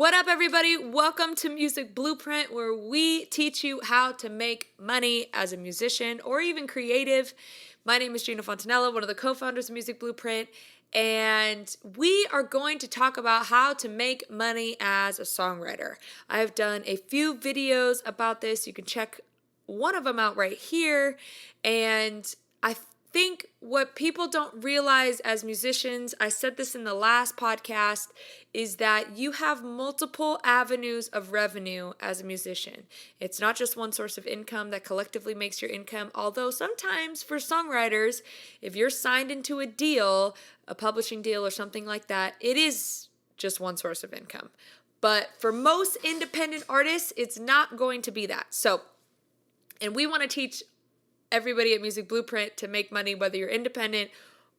What up, everybody? Welcome to Music Blueprint, where we teach you how to make money as a musician or even creative. My name is Gina Fontanella, one of the co-founders of Music Blueprint, and we are going to talk about how to make money as a songwriter. I have done a few videos about this. You can check one of them out right here, and I think what people don't realize as musicians, I said this in the last podcast, is that you have multiple avenues of revenue as a musician. It's not just one source of income that collectively makes your income, although sometimes for songwriters, if you're signed into a deal, a publishing deal or something like that, it is just one source of income. But for most independent artists, it's not going to be that. And we want to teach everybody at Music Blueprint to make money whether you're independent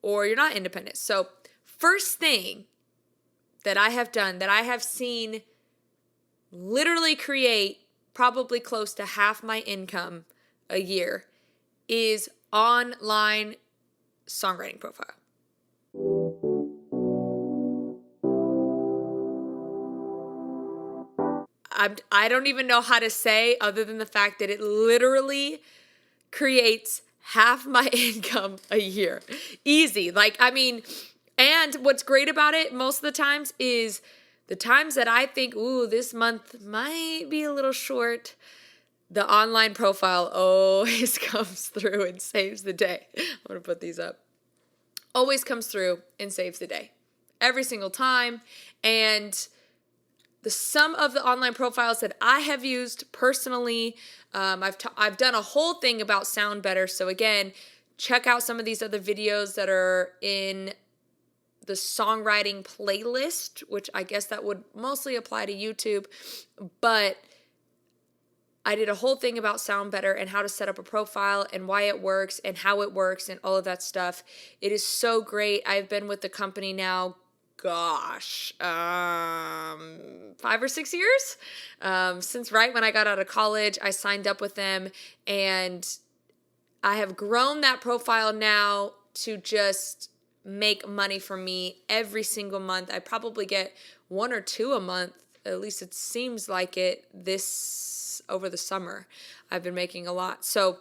or you're not independent. So first thing that I have done, that I have seen literally create probably close to half my income a year, is online songwriting profile. I don't even know how to say other than the fact that it literally creates half my income a year. Easy. And what's great about it most of the times is the times that I think, this month might be a little short, the online profile always comes through and saves the day. I'm going to put these up. Always comes through and saves the day. Every single time. And the sum of the online profiles that I have used personally, I've done a whole thing about Sound Better. So again, check out some of these other videos that are in the songwriting playlist, which I guess that would mostly apply to YouTube. But I did a whole thing about Sound Better and how to set up a profile and why it works and how it works and all of that stuff. It is so great. I've been with the company now, 5 or 6 years. Since right when I got out of college, I signed up with them, and I have grown that profile now to just make money for me every single month. I probably get 1 or 2 a month. At least it seems like it over the summer. I've been making a lot. So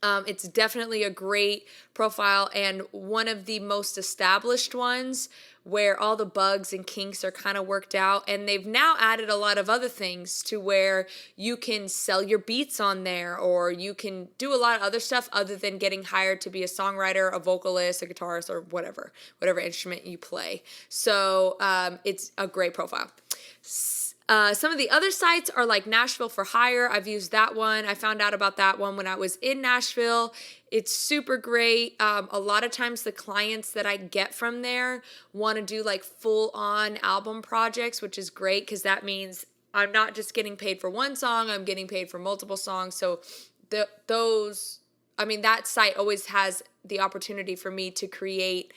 it's definitely a great profile and one of the most established ones where all the bugs and kinks are kind of worked out. And they've now added a lot of other things to where you can sell your beats on there, or you can do a lot of other stuff other than getting hired to be a songwriter, a vocalist, a guitarist, or whatever instrument you play. So it's a great profile. Some of the other sites are like Nashville for Hire. I've used that one. I found out about that one when I was in Nashville. It's super great. A lot of times the clients that I get from there want to do like full-on album projects, which is great because that means I'm not just getting paid for one song, I'm getting paid for multiple songs. So that site always has the opportunity for me to create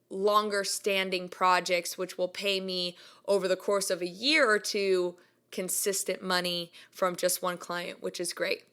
longer standing projects, which will pay me over the course of a year or two consistent money from just one client, which is great.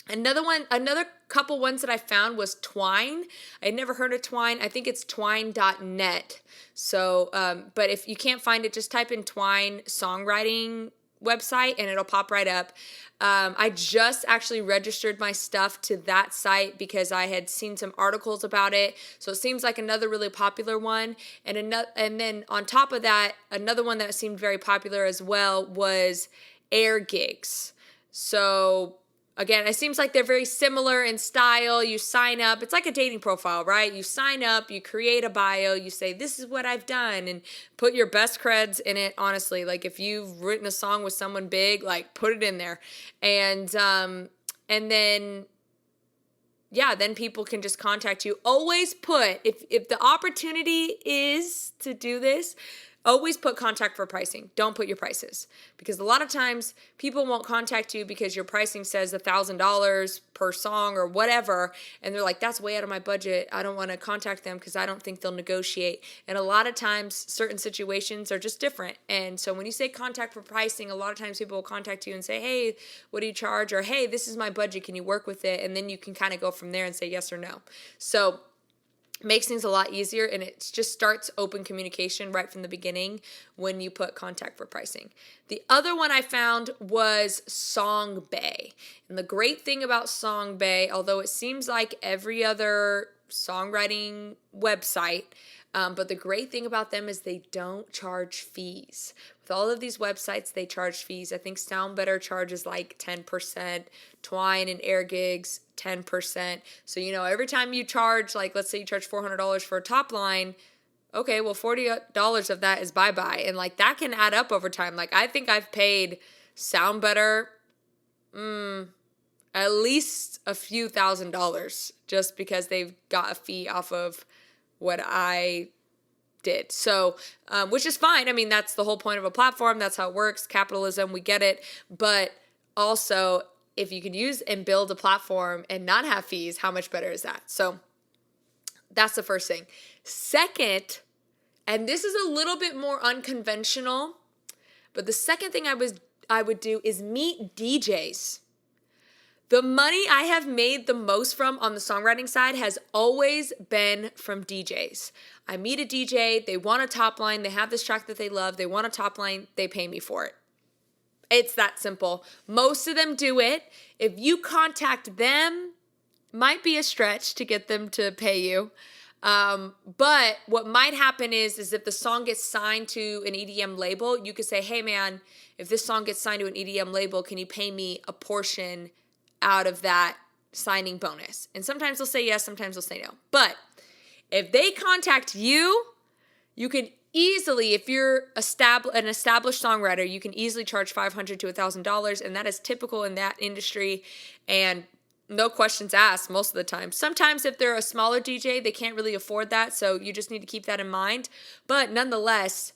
Another couple ones that I found was Twine. I had never heard of Twine. I think it's twine.net. So, but if you can't find it, just type in Twine songwriting website and it'll pop right up. I just actually registered my stuff to that site because I had seen some articles about it. So it seems like another really popular one. And then on top of that, another one that seemed very popular as well was Air Gigs. So again, it seems like they're very similar in style. You sign up. It's like a dating profile, right? You sign up, you create a bio, you say, this is what I've done, and put your best creds in it, honestly. Like, if you've written a song with someone big, like, put it in there. And then people can just contact you. Always put, if the opportunity is to do this, always put contact for pricing. Don't put your prices, because a lot of times people won't contact you because your pricing says $1,000 per song or whatever, and they're like, that's way out of my budget. I don't want to contact them because I don't think they'll negotiate. And a lot of times certain situations are just different. And so when you say contact for pricing, a lot of times people will contact you and say, hey, what do you charge? Or, hey, this is my budget. Can you work with it? And then you can kind of go from there and say yes or no. So Makes things a lot easier, and it just starts open communication right from the beginning when you put contact for pricing. The other one I found was Songbay. And the great thing about Songbay, although it seems like every other songwriting website, but the great thing about them is they don't charge fees. With all of these websites, they charge fees. I think Soundbetter charges like 10%, Twine and AirGigs, 10%. So, every time you charge, like let's say you charge $400 for a top line, okay, well, $40 of that is bye-bye. And like that can add up over time. Like I think I've paid Soundbetter at least a few $1,000s just because they've got a fee off of what I did. So, which is fine. I mean, that's the whole point of a platform. That's how it works. Capitalism, we get it. But also, if you could use and build a platform and not have fees, how much better is that? So that's the first thing. Second, and this is a little bit more unconventional, but the second thing I would do is meet DJs. The money I have made the most from on the songwriting side has always been from DJs. I meet a DJ, they want a top line, they have this track that they love, they want a top line, they pay me for it. It's that simple. Most of them do it. If you contact them, might be a stretch to get them to pay you. But what might happen is if the song gets signed to an EDM label, you could say, hey man, if this song gets signed to an EDM label, can you pay me a portion out of that signing bonus? And sometimes they'll say yes, sometimes they'll say no. But if they contact you, you can easily, if you're an established songwriter, you can easily charge $500 to $1,000, and that is typical in that industry, and no questions asked most of the time. Sometimes if they're a smaller DJ, they can't really afford that, so you just need to keep that in mind. But nonetheless,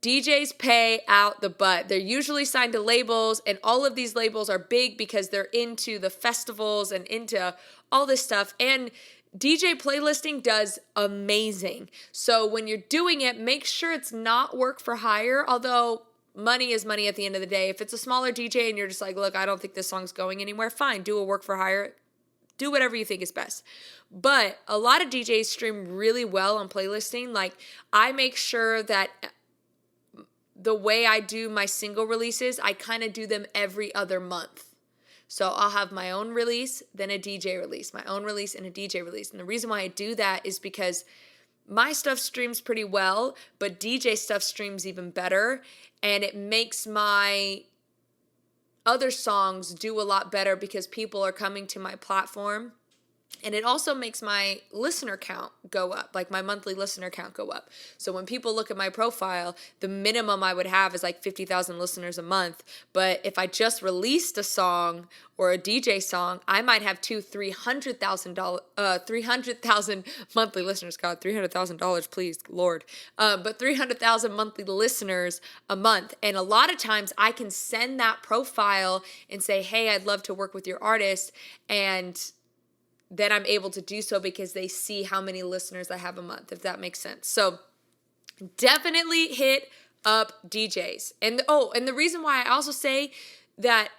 DJs pay out the butt. They're usually signed to labels, and all of these labels are big because they're into the festivals and into all this stuff. And DJ playlisting does amazing. So when you're doing it, make sure it's not work for hire, although money is money at the end of the day. If it's a smaller DJ and you're just like, look, I don't think this song's going anywhere, fine, do a work for hire. Do whatever you think is best. But a lot of DJs stream really well on playlisting. Like, I make sure that the way I do my single releases, I kind of do them every other month. So I'll have my own release, then a DJ release, my own release, and a DJ release. And the reason why I do that is because my stuff streams pretty well, but DJ stuff streams even better. And it makes my other songs do a lot better because people are coming to my platform. And it also makes my listener count go up, like my monthly listener count go up. So when people look at my profile, the minimum I would have is like 50,000 listeners a month. But if I just released a song or a DJ song, I might have 300,000 monthly listeners. God, $300,000, please, Lord. But 300,000 monthly listeners a month. And a lot of times I can send that profile and say, hey, I'd love to work with your artist. And then I'm able to do so because they see how many listeners I have a month, if that makes sense. So definitely hit up DJs. And the reason why I also say that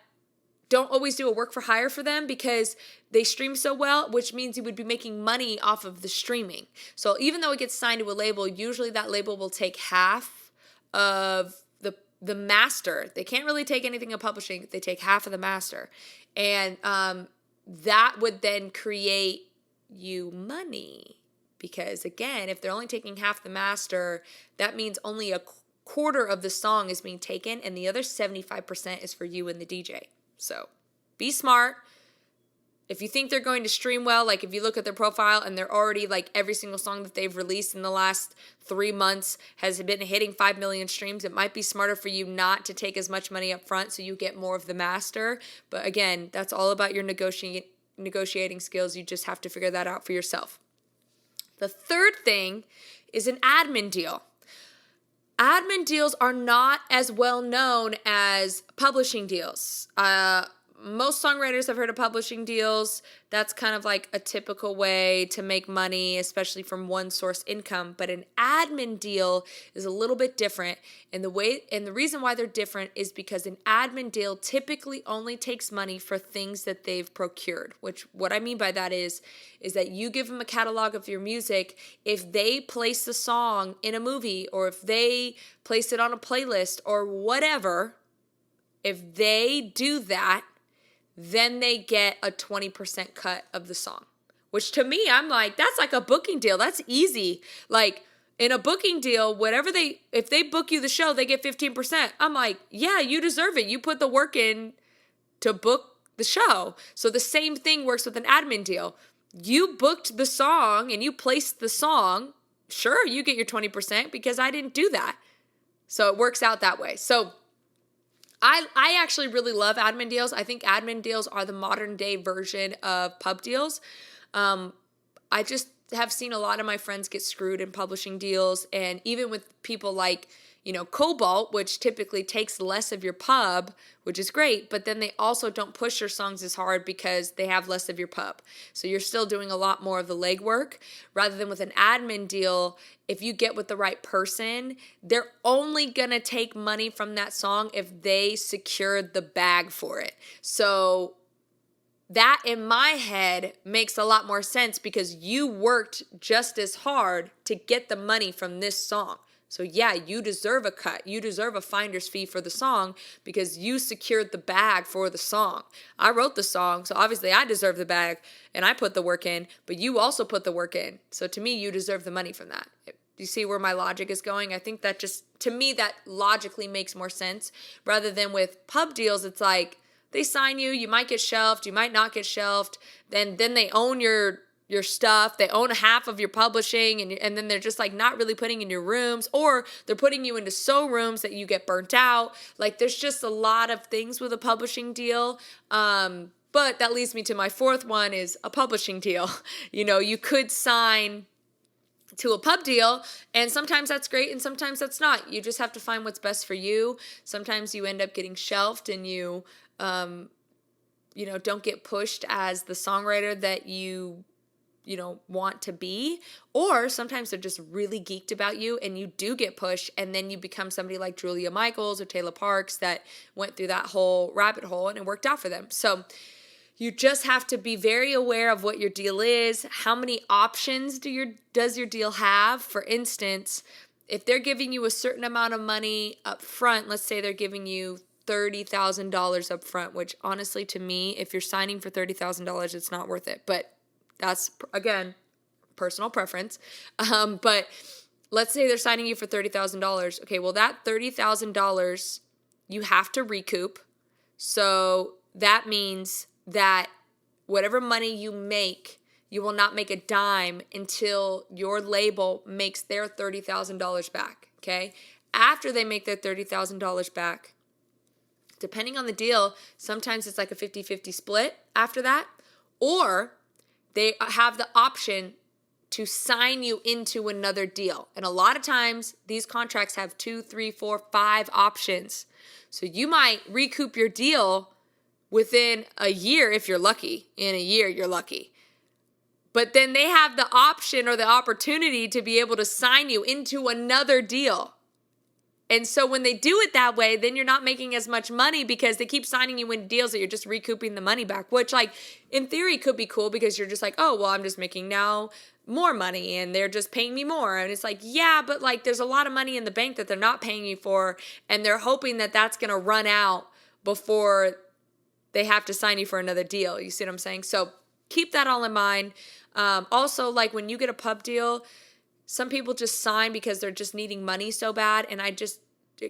don't always do a work for hire for them, because they stream so well, which means you would be making money off of the streaming. So even though it gets signed to a label, usually that label will take half of the master. They can't really take anything of publishing. They take half of the master. And that would then create you money, because again, if they're only taking half the master, that means only a quarter of the song is being taken and the other 75% is for you and the DJ. So be smart. If you think they're going to stream well, like if you look at their profile and they're already like every single song that they've released in the last 3 months has been hitting 5 million streams, it might be smarter for you not to take as much money up front so you get more of the master. But again, that's all about your negotiating skills. You just have to figure that out for yourself. The third thing is an admin deal. Admin deals are not as well known as publishing deals. most songwriters have heard of publishing deals. That's kind of like a typical way to make money, especially from one source income. But an admin deal is a little bit different. And the reason why they're different is because an admin deal typically only takes money for things that they've procured. Which what I mean by that is that you give them a catalog of your music. If they place the song in a movie, or if they place it on a playlist or whatever, if they do that, then they get a 20% cut of the song. Which to me, I'm like, that's like a booking deal. That's easy. Like in a booking deal, if they book you the show, they get 15%. I'm like, yeah, you deserve it. You put the work in to book the show. So the same thing works with an admin deal. You booked the song and you placed the song. Sure, you get your 20% because I didn't do that. So it works out that way. So I actually really love admin deals. I think admin deals are the modern day version of pub deals. I just have seen a lot of my friends get screwed in publishing deals, and even with people like, Cobalt, which typically takes less of your pub, which is great, but then they also don't push your songs as hard because they have less of your pub. So you're still doing a lot more of the legwork, rather than with an admin deal. If you get with the right person, they're only going to take money from that song if they secured the bag for it. So that in my head makes a lot more sense because you worked just as hard to get the money from this song. So yeah, you deserve a cut. You deserve a finder's fee for the song because you secured the bag for the song. I wrote the song, so obviously I deserve the bag and I put the work in, but you also put the work in. So to me, you deserve the money from that. Do you see where my logic is going? I think that to me, that logically makes more sense rather than with pub deals. It's like they sign you, you might get shelved, you might not get shelved. Then they own your stuff. They own half of your publishing, and then they're just like not really putting in your rooms, or they're putting you into so rooms that you get burnt out. Like there's just a lot of things with a publishing deal. But that leads me to my fourth one is a publishing deal. You could sign to a pub deal, and sometimes that's great and sometimes that's not. You just have to find what's best for you. Sometimes you end up getting shelved and you don't get pushed as the songwriter that you want to be, or sometimes they're just really geeked about you and you do get pushed, and then you become somebody like Julia Michaels or Taylor Parks that went through that whole rabbit hole and it worked out for them. So you just have to be very aware of what your deal is. How many options does your deal have? For instance, if they're giving you a certain amount of money up front, let's say they're giving you $30,000 up front, which honestly to me, if you're signing for $30,000, it's not worth it. But that's, again, personal preference. But let's say they're signing you for $30,000. Okay, well, that $30,000 you have to recoup. So that means that whatever money you make, you will not make a dime until your label makes their $30,000 back, okay? After they make their $30,000 back, depending on the deal, sometimes it's like a 50-50 split after that, or they have the option to sign you into another deal. And a lot of times, these contracts have 2, 3, 4, 5 options. So you might recoup your deal within a year if you're lucky. In a year, you're lucky. But then they have the option or the opportunity to be able to sign you into another deal. And so when they do it that way, then you're not making as much money because they keep signing you in deals that you're just recouping the money back, which like in theory could be cool because you're just like, oh, well, I'm just making now more money and they're just paying me more. And it's like, yeah, but like there's a lot of money in the bank that they're not paying you for, and they're hoping that that's going to run out before they have to sign you for another deal. You see what I'm saying? So keep that all in mind. Also, like when you get a pub deal, some people just sign because they're just needing money so bad, and I just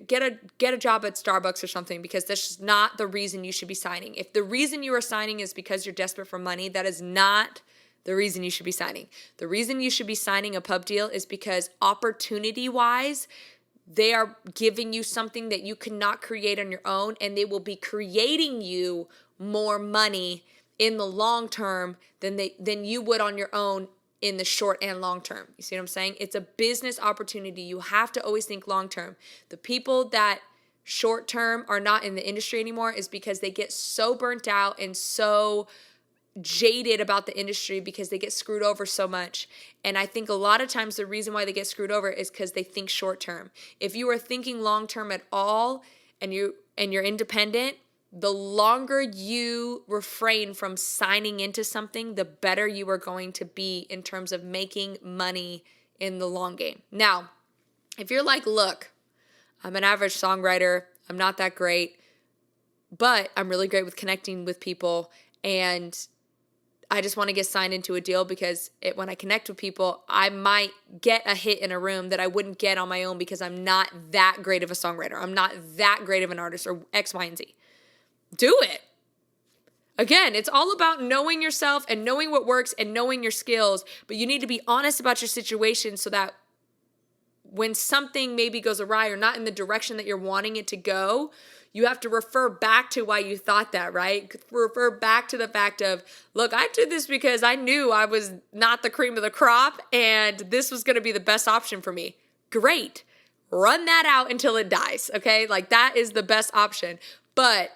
get a job at Starbucks or something, because that's just not the reason you should be signing. If the reason you are signing is because you're desperate for money, that is not the reason you should be signing. The reason you should be signing a pub deal is because opportunity-wise, they are giving you something that you cannot create on your own, and they will be creating you more money in the long term than you would on your own in the short and long term. You see what I'm saying? It's a business opportunity. You have to always think long term. The people that short term are not in the industry anymore is because they get so burnt out and so jaded about the industry because they get screwed over so much. And I think a lot of times the reason why they get screwed over is because they think short term. If you are thinking long term at all and you're independent, the longer you refrain from signing into something, the better you are going to be in terms of making money in the long game. Now, if you're like, look, I'm an average songwriter, I'm not that great, but I'm really great with connecting with people, and I just want to get signed into a deal because when I connect with people, I might get a hit in a room that I wouldn't get on my own because I'm not that great of a songwriter. I'm not that great of an artist or X, Y, and Z. Do it. Again, it's all about knowing yourself and knowing what works and knowing your skills, but you need to be honest about your situation so that when something maybe goes awry or not in the direction that you're wanting it to go, you have to refer back to why you thought that, right? Refer back to the fact of, look, I did this because I knew I was not the cream of the crop and this was going to be the best option for me. Great. Run that out until it dies, okay? Like that is the best option. But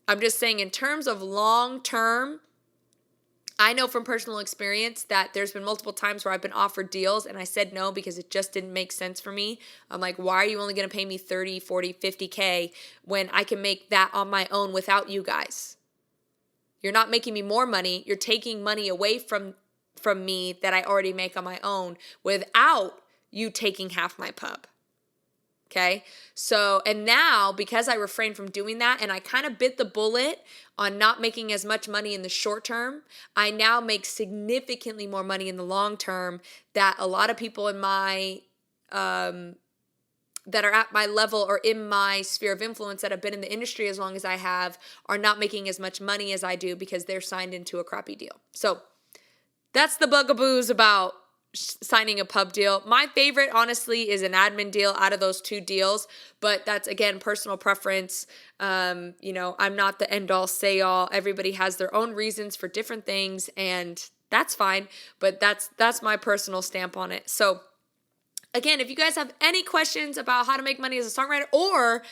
I'm just saying in terms of long term, I know from personal experience that there's been multiple times where I've been offered deals and I said no because it just didn't make sense for me. I'm like, why are you only going to pay me 30, 40, 50K when I can make that on my own without you guys? You're not making me more money. You're taking money away from me that I already make on my own without you taking half my pub. Okay. So, and now because I refrained from doing that and I kind of bit the bullet on not making as much money in the short term, I now make significantly more money in the long term that a lot of people in my, that are at my level or in my sphere of influence that have been in the industry as long as I have are not making as much money as I do because they're signed into a crappy deal. So that's the bugaboos about signing a pub deal. My favorite, honestly, is an admin deal out of those two deals, but that's, again, personal preference. I'm not the end-all, say-all. Everybody has their own reasons for different things, and that's fine, but that's my personal stamp on it. So, again, if you guys have any questions about how to make money as a songwriter, or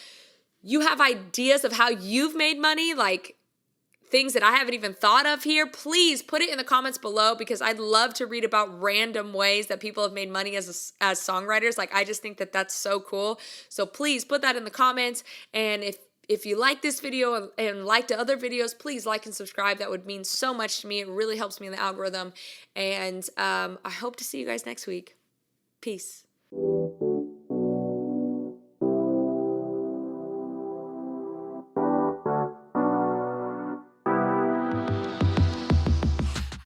you have ideas of how you've made money, like things that I haven't even thought of here, please put it in the comments below because I'd love to read about random ways that people have made money as songwriters. Like, I just think that that's so cool. So please put that in the comments. And if you like this video and like the other videos, please like and subscribe. That would mean so much to me. It really helps me in the algorithm. And I hope to see you guys next week. Peace.